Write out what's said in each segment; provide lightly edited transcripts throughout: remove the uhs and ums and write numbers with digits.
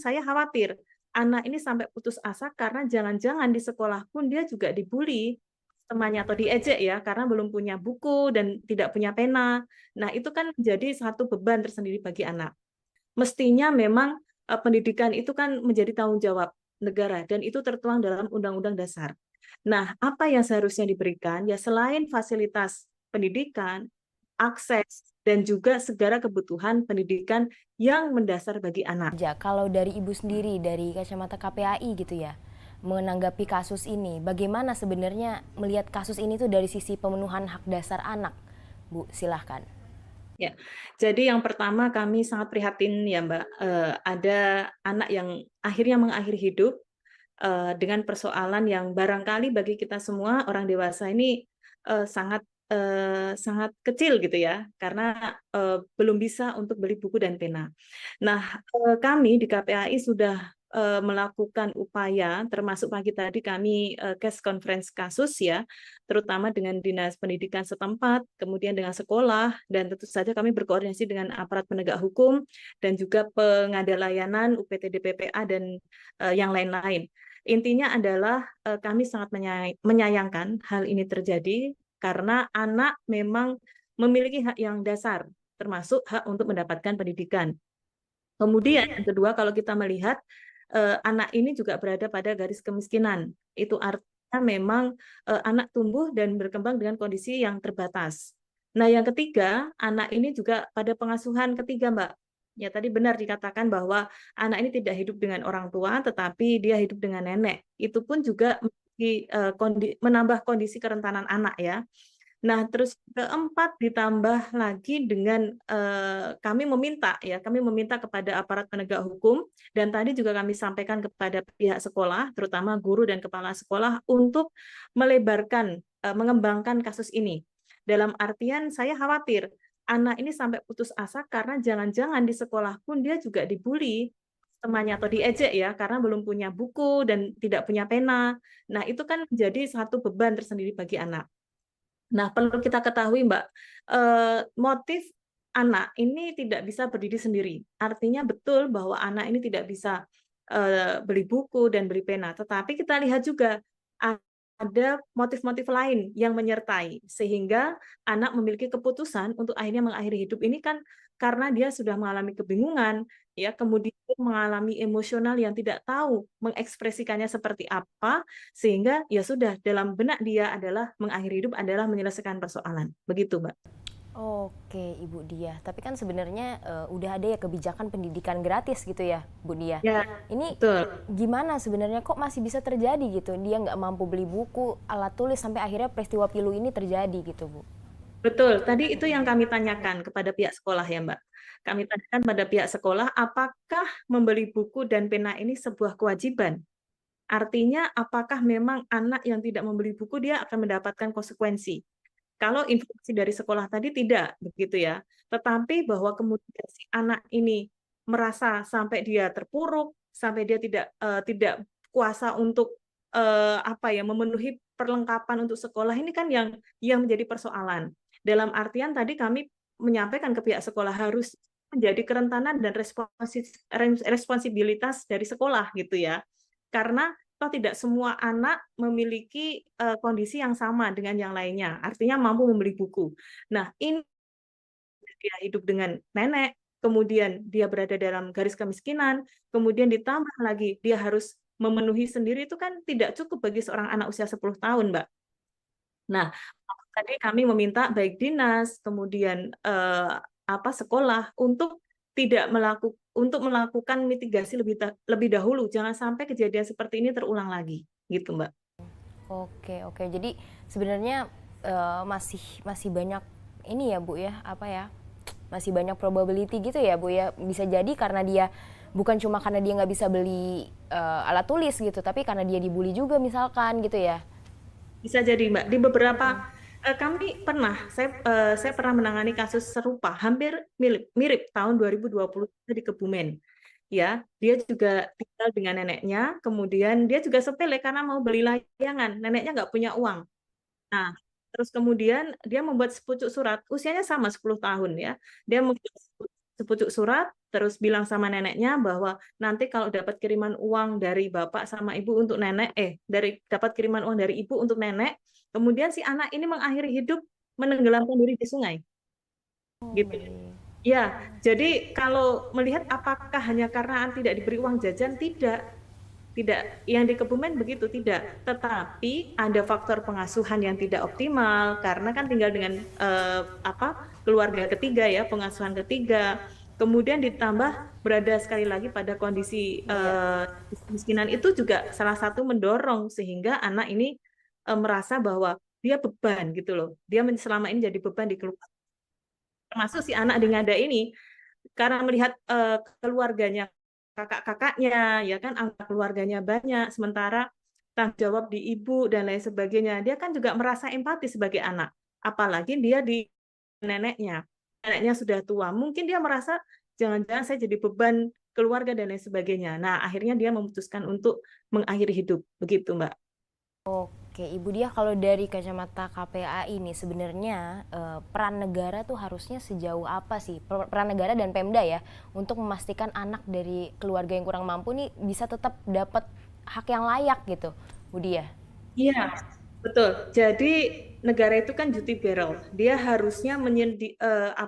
saya khawatir anak ini sampai putus asa karena jangan-jangan di sekolah pun dia juga dibully temannya atau diejek ya karena belum punya buku dan tidak punya pena. Nah, itu kan menjadi satu beban tersendiri bagi anak. Mestinya memang pendidikan itu kan menjadi tanggung jawab negara dan itu tertuang dalam Undang-Undang Dasar. Nah, apa yang seharusnya diberikan ya selain fasilitas pendidikan, akses dan juga segala kebutuhan pendidikan yang mendasar bagi anak. Kalau dari Ibu sendiri, dari kacamata KPAI gitu ya, menanggapi kasus ini, bagaimana sebenarnya melihat kasus ini tuh dari sisi pemenuhan hak dasar anak? Bu, silahkan. Ya, jadi yang pertama kami sangat prihatin ya Mbak, ada anak yang akhirnya mengakhiri hidup dengan persoalan yang barangkali bagi kita semua orang dewasa ini sangat sangat kecil gitu ya, karena belum bisa untuk beli buku dan pena. Nah, kami di KPAI sudah melakukan upaya, termasuk pagi tadi kami case conference kasus ya, terutama dengan dinas pendidikan setempat, kemudian dengan sekolah, dan tentu saja kami berkoordinasi dengan aparat penegak hukum dan juga pengada layanan UPTD PPA dan yang lain-lain. Intinya adalah kami sangat menyayangkan hal ini terjadi karena anak memang memiliki hak yang dasar, termasuk hak untuk mendapatkan pendidikan. Kemudian yang kedua, kalau kita melihat anak ini juga berada pada garis kemiskinan. Itu artinya memang anak tumbuh dan berkembang dengan kondisi yang terbatas. Nah, yang ketiga, anak ini juga pada pengasuhan ketiga, Mbak. Ya, tadi benar dikatakan bahwa anak ini tidak hidup dengan orang tua, tetapi dia hidup dengan nenek. Itu pun juga menambah kondisi kerentanan anak ya. Nah, terus keempat ditambah lagi dengan kami meminta kepada aparat penegak hukum dan tadi juga kami sampaikan kepada pihak sekolah, terutama guru dan kepala sekolah untuk melebarkan, mengembangkan kasus ini. Dalam artian saya khawatir anak ini sampai putus asa karena jangan-jangan di sekolah pun dia juga dibully temannya atau diejek ya karena belum punya buku dan tidak punya pena. Nah, itu kan menjadi satu beban tersendiri bagi anak. Nah, perlu kita ketahui, Mbak, motif anak ini tidak bisa berdiri sendiri. Artinya betul bahwa anak ini tidak bisa beli buku dan beli pena, tetapi kita lihat juga ada motif-motif lain yang menyertai, sehingga anak memiliki keputusan untuk akhirnya mengakhiri hidup ini kan karena dia sudah mengalami kebingungan, ya, kemudian mengalami emosional yang tidak tahu mengekspresikannya seperti apa, sehingga ya sudah dalam benak dia adalah mengakhiri hidup adalah menyelesaikan persoalan. Begitu, Mbak. Oke, Ibu Diah. Tapi kan sebenarnya udah ada ya kebijakan pendidikan gratis gitu ya, Bu Diah. Ya, Ini betul. gimana sebenarnya kok masih bisa terjadi gitu? Dia nggak mampu beli buku, alat tulis sampai akhirnya peristiwa pilu ini terjadi gitu, Bu. Betul, tadi itu yang kami tanyakan kepada pihak sekolah ya, Mbak. Kami tanyakan pada pihak sekolah, apakah membeli buku dan pena ini sebuah kewajiban? Artinya, apakah memang anak yang tidak membeli buku dia akan mendapatkan konsekuensi? Kalau informasi dari sekolah tadi tidak, begitu ya. Tetapi bahwa kemudian si anak ini merasa sampai dia terpuruk, sampai dia tidak kuasa untuk apa ya, memenuhi perlengkapan untuk sekolah ini kan yang menjadi persoalan. Dalam artian tadi kami menyampaikan ke pihak sekolah harus menjadi kerentanan dan responsibilitas dari sekolah gitu ya. Karena toh tidak semua anak memiliki kondisi yang sama dengan yang lainnya, artinya mampu membeli buku. Nah, ini dia hidup dengan nenek, kemudian dia berada dalam garis kemiskinan, kemudian ditambah lagi dia harus memenuhi sendiri itu kan tidak cukup bagi seorang anak usia 10 tahun, Mbak. Nah, tadi kami meminta baik dinas, kemudian sekolah untuk tidak melakukan mitigasi lebih dahulu, jangan sampai kejadian seperti ini terulang lagi, gitu Mbak. Oke, oke. Jadi sebenarnya masih masih banyak ini ya, Bu ya, apa ya? Masih banyak probability gitu ya, Bu ya. Bisa jadi karena dia bukan cuma karena dia nggak bisa beli alat tulis gitu, tapi karena dia dibully juga misalkan gitu ya. Bisa jadi Mbak, di beberapa saya pernah menangani kasus serupa, hampir mirip tahun 2020 di Kebumen. Ya, dia juga tinggal dengan neneknya, kemudian dia juga sepele karena mau beli layangan, neneknya nggak punya uang. Nah, terus kemudian dia membuat sepucuk surat, usianya sama 10 tahun ya. Dia membuat sepucuk surat terus bilang sama neneknya bahwa nanti kalau dapat kiriman uang dari bapak sama ibu untuk nenek, dapat kiriman uang dari ibu untuk nenek, kemudian si anak ini mengakhiri hidup menenggelamkan diri di sungai, Oh, gitu. baik. Ya, jadi kalau melihat apakah hanya karena tidak diberi uang jajan, tidak. Tidak, yang di Kebumen begitu tidak. Tetapi ada faktor pengasuhan yang tidak optimal karena kan tinggal dengan keluarga ketiga ya, pengasuhan ketiga. Kemudian ditambah berada sekali lagi pada kondisi Iya. kemiskinan itu juga salah satu mendorong sehingga anak ini merasa bahwa dia beban gitu loh. Dia selama ini jadi beban di keluarga. Termasuk si anak di Ngada ini karena melihat keluarganya, kakak-kakaknya, ya kan, anggota keluarganya banyak, sementara tanggung jawab di ibu dan lain sebagainya, dia kan juga merasa empati sebagai anak. Apalagi dia di neneknya, neneknya sudah tua, mungkin dia merasa jangan-jangan saya jadi beban keluarga dan lain sebagainya. Nah, akhirnya dia memutuskan untuk mengakhiri hidup, begitu, Mbak. Oke, Ibu Diah, kalau dari kacamata KPAI ini sebenarnya peran negara tuh harusnya sejauh apa sih? Peran negara dan Pemda ya untuk memastikan anak dari keluarga yang kurang mampu nih bisa tetap dapat hak yang layak gitu, Bu Diah. Iya, betul. Jadi negara itu kan duty bearer. Dia harusnya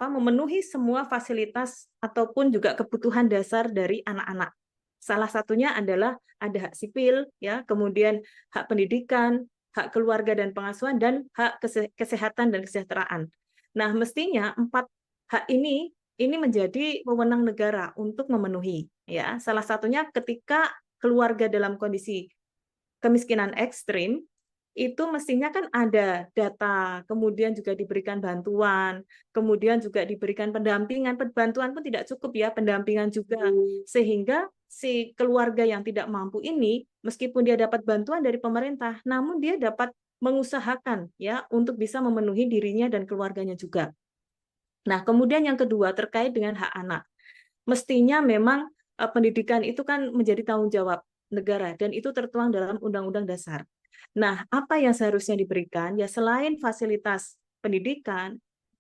memenuhi semua fasilitas ataupun juga kebutuhan dasar dari anak-anak. Salah satunya adalah ada hak sipil, ya, kemudian hak pendidikan, hak keluarga dan pengasuhan, dan hak kesehatan dan kesejahteraan. Nah, mestinya empat hak ini menjadi wewenang negara untuk memenuhi. Ya, salah satunya ketika keluarga dalam kondisi kemiskinan ekstrim, itu mestinya kan ada data, kemudian juga diberikan bantuan, kemudian juga diberikan pendampingan, bantuan pun tidak cukup ya, pendampingan juga, sehingga si keluarga yang tidak mampu ini, meskipun dia dapat bantuan dari pemerintah, namun dia dapat mengusahakan ya untuk bisa memenuhi dirinya dan keluarganya juga. Nah, kemudian yang kedua terkait dengan hak anak. Mestinya memang pendidikan itu kan menjadi tanggung jawab negara dan itu tertuang dalam Undang-Undang Dasar. Nah, apa yang seharusnya diberikan? Ya selain fasilitas pendidikan,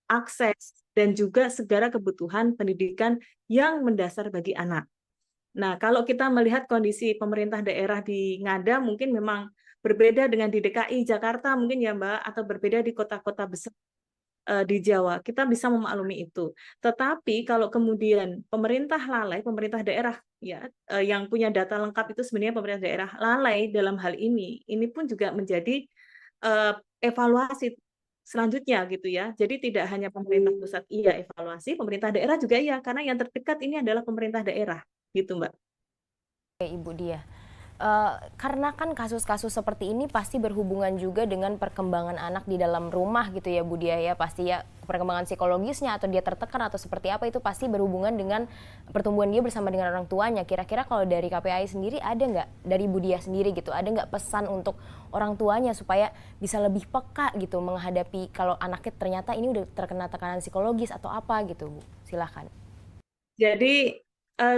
akses, dan juga segala kebutuhan pendidikan yang mendasar bagi anak. Nah, kalau kita melihat kondisi pemerintah daerah di Ngada mungkin memang berbeda dengan di DKI Jakarta mungkin ya Mbak, atau berbeda di kota-kota besar di Jawa, kita bisa memaklumi itu. Tetapi kalau kemudian pemerintah lalai, pemerintah daerah ya yang punya data lengkap itu sebenarnya pemerintah daerah lalai dalam hal ini pun juga menjadi evaluasi selanjutnya gitu ya. Jadi tidak hanya pemerintah pusat iya evaluasi, pemerintah daerah juga iya karena yang terdekat ini adalah pemerintah daerah gitu, Mbak. Oke, Ibu Diah. Karena kan kasus-kasus seperti ini pasti berhubungan juga dengan perkembangan anak di dalam rumah gitu ya Bu Dia ya, pasti ya perkembangan psikologisnya atau dia tertekan atau seperti apa itu pasti berhubungan dengan pertumbuhan dia bersama dengan orang tuanya. Kira-kira kalau dari KPAI sendiri ada nggak, dari Bu Dia sendiri gitu, ada nggak pesan untuk orang tuanya supaya bisa lebih peka gitu menghadapi kalau anaknya ternyata ini udah terkena tekanan psikologis atau apa gitu Bu? Silahkan. Jadi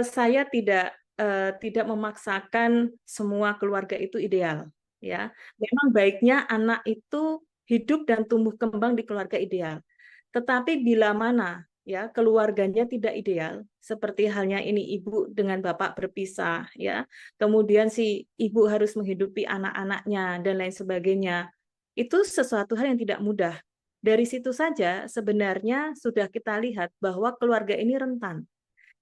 saya tidak memaksakan semua keluarga itu ideal, ya. Memang baiknya anak itu hidup dan tumbuh kembang di keluarga ideal. Tetapi bila mana ya keluarganya tidak ideal, seperti halnya ini ibu dengan bapak berpisah, ya. Kemudian si ibu harus menghidupi anak-anaknya dan lain sebagainya. Itu sesuatu hal yang tidak mudah. Dari situ saja sebenarnya sudah kita lihat bahwa keluarga ini rentan.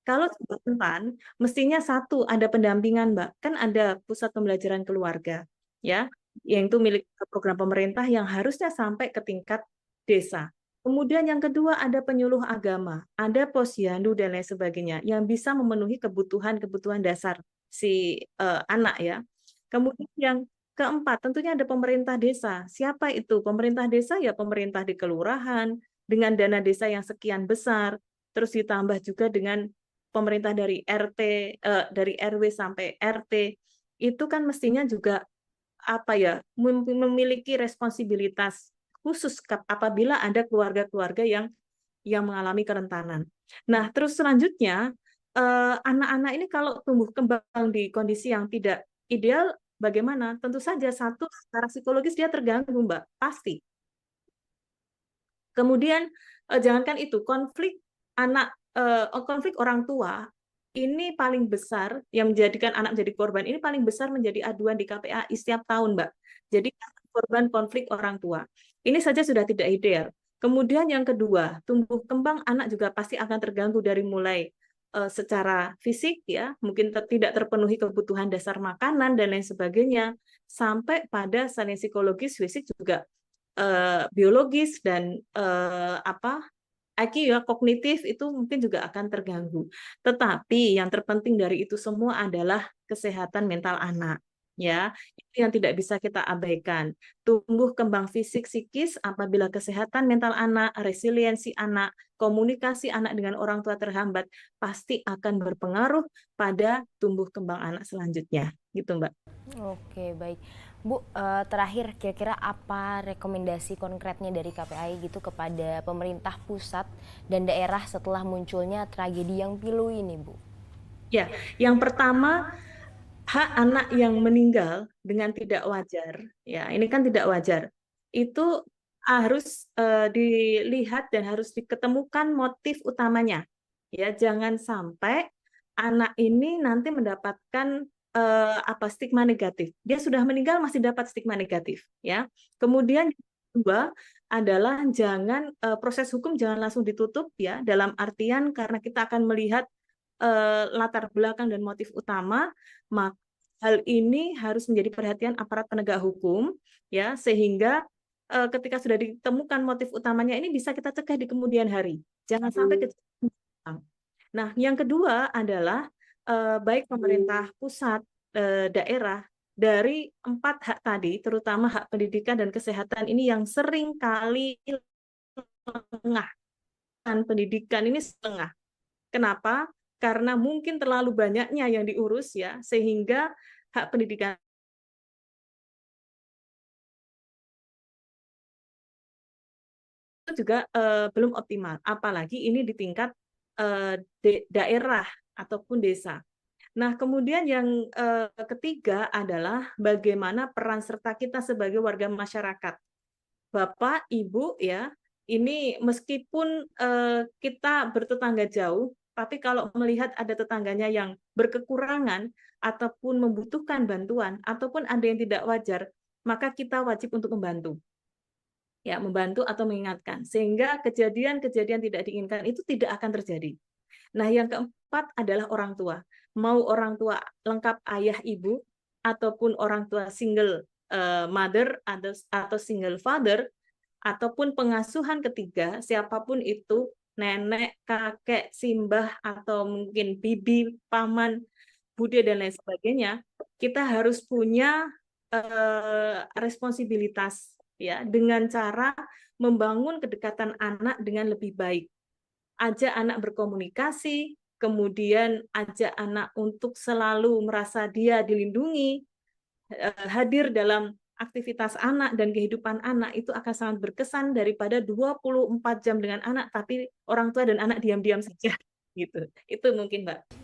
Kalau sudah rentan, mestinya satu ada pendampingan, Mbak. Kan ada pusat pembelajaran keluarga, ya, yang itu milik program pemerintah yang harusnya sampai ke tingkat desa. Kemudian yang kedua ada penyuluh agama, ada posyandu dan lain sebagainya yang bisa memenuhi kebutuhan-kebutuhan dasar si anak ya. Kemudian yang keempat tentunya ada pemerintah desa. Siapa itu? Pemerintah desa ya pemerintah di kelurahan dengan dana desa yang sekian besar, terus ditambah juga dengan pemerintah dari RT, dari RW sampai RT, itu kan mestinya juga apa ya, memiliki responsibilitas khusus apabila ada keluarga-keluarga yang mengalami kerentanan. Nah, terus selanjutnya anak-anak ini kalau tumbuh kembang di kondisi yang tidak ideal, bagaimana? Tentu saja satu secara psikologis dia terganggu, Mbak, pasti. Kemudian jangankan itu konflik anak konflik orang tua ini paling besar yang menjadikan anak menjadi korban ini paling besar menjadi aduan di KPAI setiap tahun, Mbak. Jadi korban konflik orang tua. Ini saja sudah tidak ideal. Kemudian yang kedua, tumbuh kembang anak juga pasti akan terganggu dari mulai secara fisik ya, mungkin tidak terpenuhi kebutuhan dasar makanan dan lain sebagainya, sampai pada selain psikologis, fisik juga biologis dan apa IQ ya kognitif itu mungkin juga akan terganggu. Tetapi yang terpenting dari itu semua adalah kesehatan mental anak. Ya, itu yang tidak bisa kita abaikan. Tumbuh kembang fisik psikis apabila kesehatan mental anak, resiliensi anak, komunikasi anak dengan orang tua terhambat, pasti akan berpengaruh pada tumbuh kembang anak selanjutnya. Gitu, Mbak. Oke, baik. Bu, terakhir kira-kira apa rekomendasi konkretnya dari KPAI gitu kepada pemerintah pusat dan daerah setelah munculnya tragedi yang pilu ini, Bu? Ya, yang pertama hak anak yang meninggal dengan tidak wajar, ya ini kan tidak wajar, itu harus dilihat dan harus diketemukan motif utamanya, ya jangan sampai anak ini nanti mendapatkan apa stigma negatif. Dia sudah meninggal masih dapat stigma negatif, ya. Kemudian kedua adalah jangan proses hukum jangan langsung ditutup ya dalam artian karena kita akan melihat latar belakang dan motif utama, maka hal ini harus menjadi perhatian aparat penegak hukum, ya sehingga ketika sudah ditemukan motif utamanya ini bisa kita cegah di kemudian hari. Jangan sampai kejadian. Nah, yang kedua adalah baik pemerintah pusat, daerah dari 4 hak tadi, terutama hak pendidikan dan kesehatan ini yang sering kali lengah. Pendidikan ini setengah. Kenapa? Karena mungkin terlalu banyaknya yang diurus ya, sehingga hak pendidikan itu juga belum optimal. Apalagi ini di tingkat daerah ataupun desa. Nah, kemudian yang ketiga adalah bagaimana peran serta kita sebagai warga masyarakat. Bapak, Ibu ya, ini meskipun kita bertetangga jauh, tapi kalau melihat ada tetangganya yang berkekurangan ataupun membutuhkan bantuan ataupun ada yang tidak wajar, maka kita wajib untuk membantu. Ya, membantu atau mengingatkan sehingga kejadian-kejadian tidak diinginkan itu tidak akan terjadi. Nah, yang keempat adalah orang tua. Mau orang tua lengkap ayah ibu ataupun orang tua single mother atau single father ataupun pengasuhan ketiga, siapapun itu, nenek, kakek, simbah, atau mungkin bibi, paman, bude, dan lain sebagainya, kita harus punya responsibilitas ya dengan cara membangun kedekatan anak dengan lebih baik. Ajak anak berkomunikasi, kemudian ajak anak untuk selalu merasa dia dilindungi, hadir dalam aktivitas anak dan kehidupan anak itu akan sangat berkesan daripada 24 jam dengan anak tapi orang tua dan anak diam-diam saja gitu. Itu mungkin, Mbak.